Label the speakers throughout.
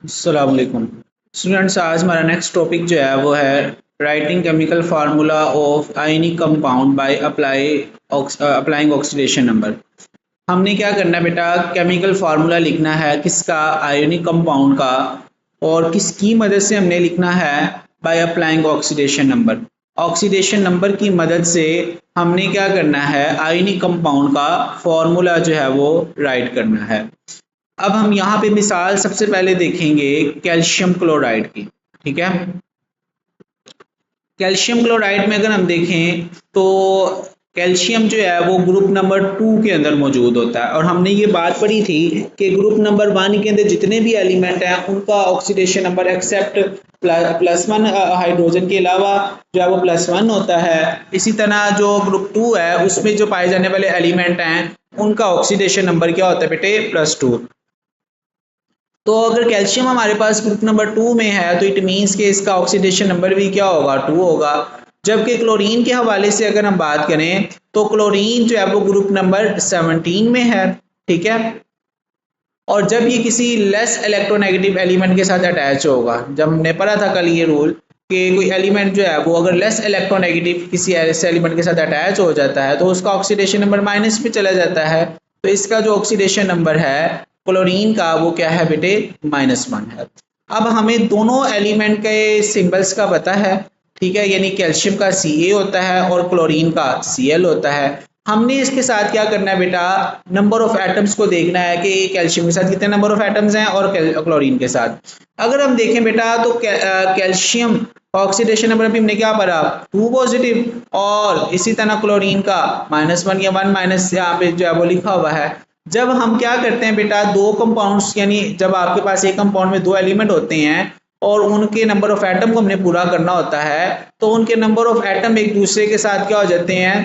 Speaker 1: अस्सलाम वालेकुम स्टूडेंट्स। आज हमारा नेक्स्ट टॉपिक जो है वो है writing chemical formula of ionic compound by applying oxidation number. हमने क्या करना है बेटा, केमिकल फार्मूला लिखना है किसका, आयनिक कंपाउंड का। और किसकी मदद से हमने लिखना है, by applying oxidation number. Oxidation number की मदद से हमने क्या करना है, आयनिक कंपाउंड का फॉर्मूला जो है वो राइट करना है। अब हम यहाँ पे मिसाल सबसे पहले देखेंगे कैल्शियम क्लोराइड की। ठीक है, कैल्शियम क्लोराइड में अगर हम देखें तो कैल्शियम जो है वो ग्रुप नंबर 2 के अंदर मौजूद होता है। और हमने ये बात पढ़ी थी कि ग्रुप नंबर 1 के अंदर जितने भी एलिमेंट हैं उनका ऑक्सीडेशन नंबर एक्सेप्ट +1 हाइड्रोजन के अलावा जो है वो +1 होता है। इसी तरह जो ग्रुप 2 है उसमें जो पाए जाने वाले एलिमेंट हैं उनका ऑक्सीडेशन नंबर क्या होता है बेटे, +2। तो अगर कैल्शियम हमारे पास ग्रुप नंबर 2 में है तो इट मीन्स कि इसका ऑक्सीडेशन नंबर भी क्या होगा, 2 होगा। जबकि क्लोरीन के हवाले से अगर हम बात करें तो क्लोरीन जो है वो ग्रुप नंबर 17 में है। ठीक है, और जब ये किसी लेस इलेक्ट्रोनेगेटिव एलिमेंट के साथ अटैच होगा, जब हमने पढ़ा था कल ये रूल कि कोई एलिमेंट जो है वो अगर लेस इलेक्ट्रोनेगेटिव किसी ऐसे एलिमेंट के साथ अटैच हो जाता है तो उसका ऑक्सीडेशन नंबर माइनस पे चला जाता है। तो इसका जो ऑक्सीडेशन नंबर है क्लोरीन का वो क्या है बेटे, -1 है। अब हमें दोनों एलिमेंट के सिंबल्स का पता है। ठीक है, यानी कैल्शियम का Ca होता है और क्लोरीन का Cl होता है। हमने इसके साथ क्या करना है बेटा, नंबर ऑफ एटम्स को देखना है कि कैल्शियम के साथ कितने नंबर ऑफ एटम्स हैं और क्लोरीन के साथ। अगर हम देखें बेटा तो कैल्शियम ऑक्सीडेशन नंबर अभी हमने क्या पढ़ा, 2 पॉजिटिव, और इसी तरह क्लोरीन का -1 या 1 माइनस यहाँ पे जो है वो लिखा हुआ है। जब हम क्या करते हैं बेटा, दो कंपाउंड्स यानी जब आपके पास एक कंपाउंड में दो एलिमेंट होते हैं और उनके नंबर ऑफ एटम को हमने पूरा करना होता है तो उनके नंबर ऑफ एटम एक दूसरे के साथ क्या हो जाते हैं,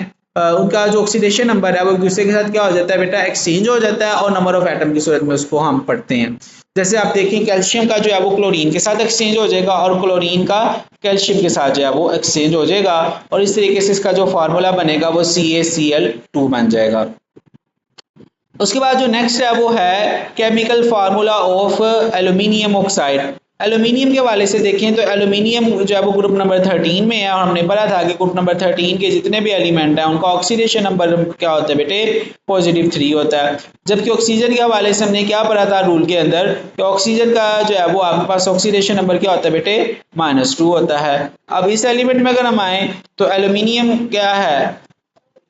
Speaker 1: उनका जो ऑक्सीडेशन नंबर है वो एक दूसरे के साथ क्या हो जाता है बेटा, एक्सचेंज हो जाता है और नंबर ऑफ एटम की सूरत में उसको हम पढ़ते हैं। जैसे आप देखें कैल्शियम का जो है वो क्लोरीन के साथ एक्सचेंज हो जाएगा और क्लोरीन का कैल्शियम के साथ जो है वो एक्सचेंज हो जाएगा, और इस तरीके से इसका जो फार्मूला बनेगा वो CaCl2 बन जाएगा। उसके बाद जो नेक्स्ट है वो है chemical formula of aluminium oxide. Aluminium के हवाले से देखें तो एल्यूमिनियम जो है वो ग्रुप नंबर 13 में है और हमने पढ़ा था कि ग्रुप नंबर 13 के जितने भी एलिमेंट हैं उनका ऑक्सीडेशन नंबर क्या होता है बेटे, +3 होता है। जबकि ऑक्सीजन के हवाले से हमने क्या पढ़ा था रूल के अंदर कि ऑक्सीजन का जो है वो आपके पास ऑक्सीडेशन नंबर क्या होता है बेटे, -2 होता है। अब इस एलिमेंट में अगर हम आए तो एल्यूमिनियम क्या है,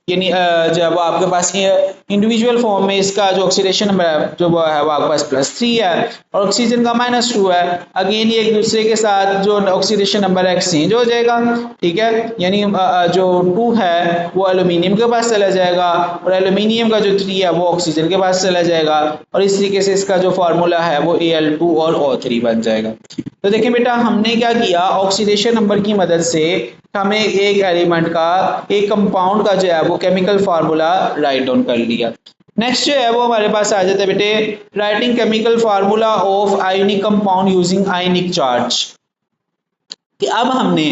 Speaker 1: यानी जब आपके पास इंडिविजुअल फॉर्म में इसका जो ऑक्सीडेशन नंबर है जो वो है वो आपके पास +3 है और ऑक्सीजन का -2 है। अगेन ये एक दूसरे के साथ जो ऑक्सीडेशन नंबर है एक्सचेंज हो जाएगा। ठीक है, यानी जो 2 है वो एल्यूमिनियम के पास चला जाएगा और एल्यूमिनियम का जो 3 है वो ऑक्सीजन के पास चला जाएगा, और इस तरीके से इसका जो फार्मूला है वो Al2 और O3 बन जाएगा। तो देखिए बेटा हमने क्या किया, ऑक्सीडेशन नंबर की मदद से हमें एक एलिमेंट का, एक कंपाउंड का जो है वो केमिकल फार्मूला राइट डाउन कर लिया। नेक्स्ट जो है वो हमारे पास आ जाता है बेटे, writing chemical formula of ionic compound using ionic charge. कि अब हमने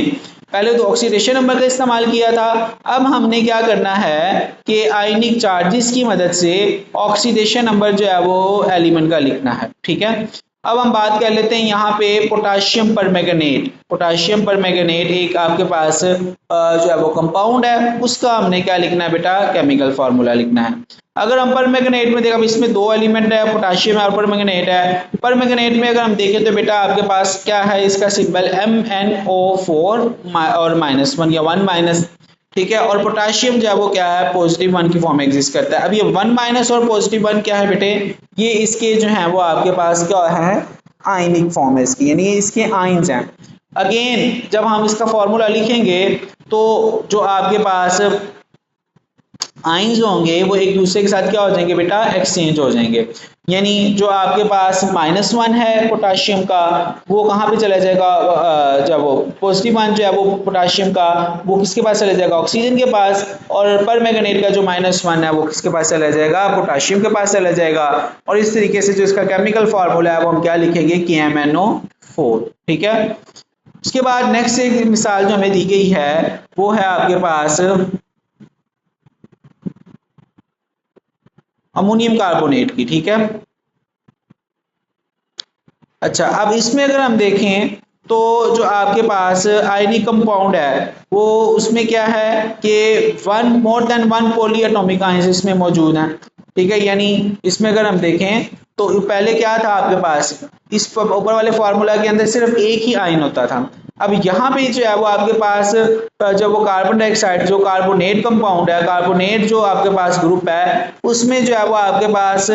Speaker 1: पहले तो ऑक्सीडेशन नंबर का इस्तेमाल किया था, अब हमने क्या करना है कि आयनिक चार्जेस की मदद से ऑक्सीडेशन नंबर जो है वो एलिमेंट का लिखना है। ठीक है, अब हम बात कर लेते हैं यहाँ पे पोटाशियम परमैंगनेट। पोटाशियम परमैंगनेट एक आपके पास जो है वो कंपाउंड है, उसका हमने क्या लिखना है बेटा, केमिकल फार्मूला लिखना है। अगर हम परमैंगनेट में देखा, इसमें दो एलिमेंट है, पोटाशियम और परमैंगनेट है। परमैंगनेट में अगर हम देखें तो बेटा आपके पास क्या है, इसका सिंबल MnO4 और -1 या 1 माइनस। ठीक है, और पोटाशियम जो है वो क्या है, +1 की फॉर्म में एग्जिस्ट करता है। अब ये 1 माइनस और +1 क्या है बेटे, ये इसके जो है वो आपके पास क्या है, आयनिक फॉर्म है इसकी, यानी इसके आयन्स हैं। अगेन जब हम इसका फॉर्मूला लिखेंगे तो जो आपके पास आयन्स होंगे वो एक दूसरे के साथ क्या हो जाएंगे बेटा, एक्सचेंज हो जाएंगे। यानी जो आपके पास -1 है पोटाशियम का वो कहाँ पे चला जाएगा, जब वो +1 जो है वो पोटाशियम का वो किसके पास चला जाएगा, ऑक्सीजन के पास, और परमैंगनेट का जो -1 है वो किसके पास चला जाएगा, पोटाशियम के पास चला जाएगा। और इस तरीके से जो इसका केमिकल फार्मूला है वो हम क्या लिखेंगे, KMnO4। ठीक है, उसके बाद नेक्स्ट एक मिसाल जो हमें दी गई है वो है आपके पास अमोनियम कार्बोनेट की। ठीक है, अच्छा, अब इसमें अगर हम देखें तो जो आपके पास आयनिक कंपाउंड है वो उसमें क्या है कि one more than one poly atomic ions इसमें मौजूद हैं। ठीक है, यानी इसमें अगर हम देखें तो पहले क्या था आपके पास, इस ऊपर वाले फार्मूला के अंदर सिर्फ एक ही आयन होता था। अब यहाँ पे जो है वो आपके पास जब वो कार्बन डाइऑक्साइड जो कार्बोनेट कंपाउंड है, कार्बोनेट जो आपके पास ग्रुप है उसमें जो है वो आपके पास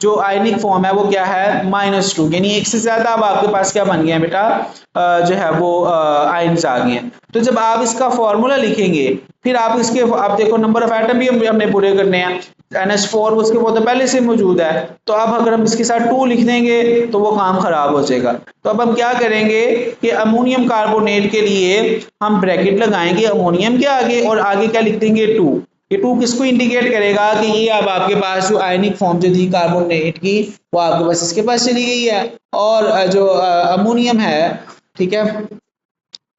Speaker 1: जो आयनिक फॉर्म है वो क्या है -2, यानी एक से ज्यादा अब आपके पास क्या बन गया है बेटा, जो है वो आयन्स आ गए हैं। तो जब आप इसका फॉर्मूला लिखेंगे फिर आप इसके आप देखो नंबर ऑफ एटम भी हमने पूरे करने हैं, NH4 उसके वो तो पहले से मौजूद है, तो अब अगर हम इसके साथ 2 लिख देंगे तो वो काम खराब हो जाएगा। तो अब हम क्या करेंगे कि अमोनियम कार्बोनेट के लिए हम ब्रैकेट लगाएंगे अमोनियम के आगे और आगे क्या लिख देंगे 2। ये 2 किसको इंडिकेट करेगा कि ये अब आपके पास जो आयनिक फॉर्म जो थी कार्बोनेट की वो आपके पास इसके पास चली गई है, और जो अमोनियम है, ठीक है,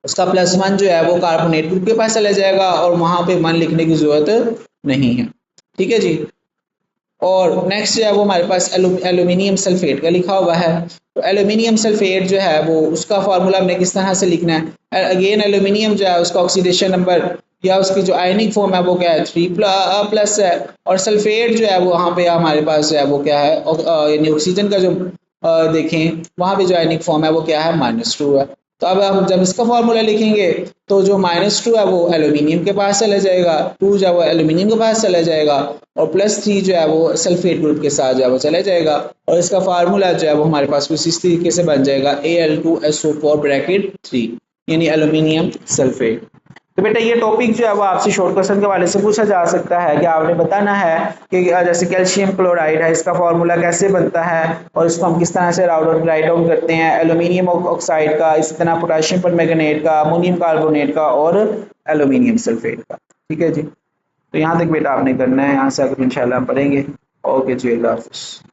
Speaker 1: उसका +1 जो है वो कार्बोनेट ग्रुप के पास चला जाएगा और वहां पे 1 लिखने की जरूरत नहीं है। ठीक है जी। और नेक्स्ट जो है वो हमारे पास एल्यूमिनियम सल्फेट का लिखा हुआ है। तो एल्यूमिनियम सल्फेट जो है वो उसका फार्मूला हमने किस तरह से लिखना है, अगेन एल्यूमिनियम जो है उसका ऑक्सीडेशन नंबर या उसकी जो आयनिक फॉर्म है वो क्या है 3+ है, और सल्फेट जो है वो वहाँ पे हमारे पास जो है वो क्या है, यानी ऑक्सीजन का जो देखें वहाँ पे जो आयनिक फॉर्म है वो क्या है -2 है। तो अब हम जब इसका फार्मूला लिखेंगे तो जो -2 है वो एल्यूमिनियम के पास चला जाएगा, 2 जो है वो एल्यूमिनियम के पास चला जाएगा और +3 जो है वो सल्फेट ग्रुप के साथ जो है वो चला जाएगा, और इसका फार्मूला जो है वो हमारे पास कुछ इस तरीके से बन जाएगा Al2SO4 यानी एल्यूमिनियम सल्फेट। तो बेटा ये टॉपिक जो है वो आपसे शॉर्ट क्वेश्चन के वाले से पूछा जा सकता है कि आपने बताना है कि जैसे कैल्शियम क्लोराइड है इसका फॉर्मूला कैसे बनता है और इसको हम किस तरह से राइट डाउन करते हैं, एल्यूमिनियम ऑक्साइड का, इसी तरह पोटेशियम परमैंगनेट का, अमोनियम कार्बोनेट का और एल्यूमिनियम सल्फेट का। ठीक है जी, तो यहाँ तक बेटा आपने करना है, यहाँ से आकर इंशाल्लाह हम पढ़ेंगे। ओके जी, अल्लाह हाफिज़।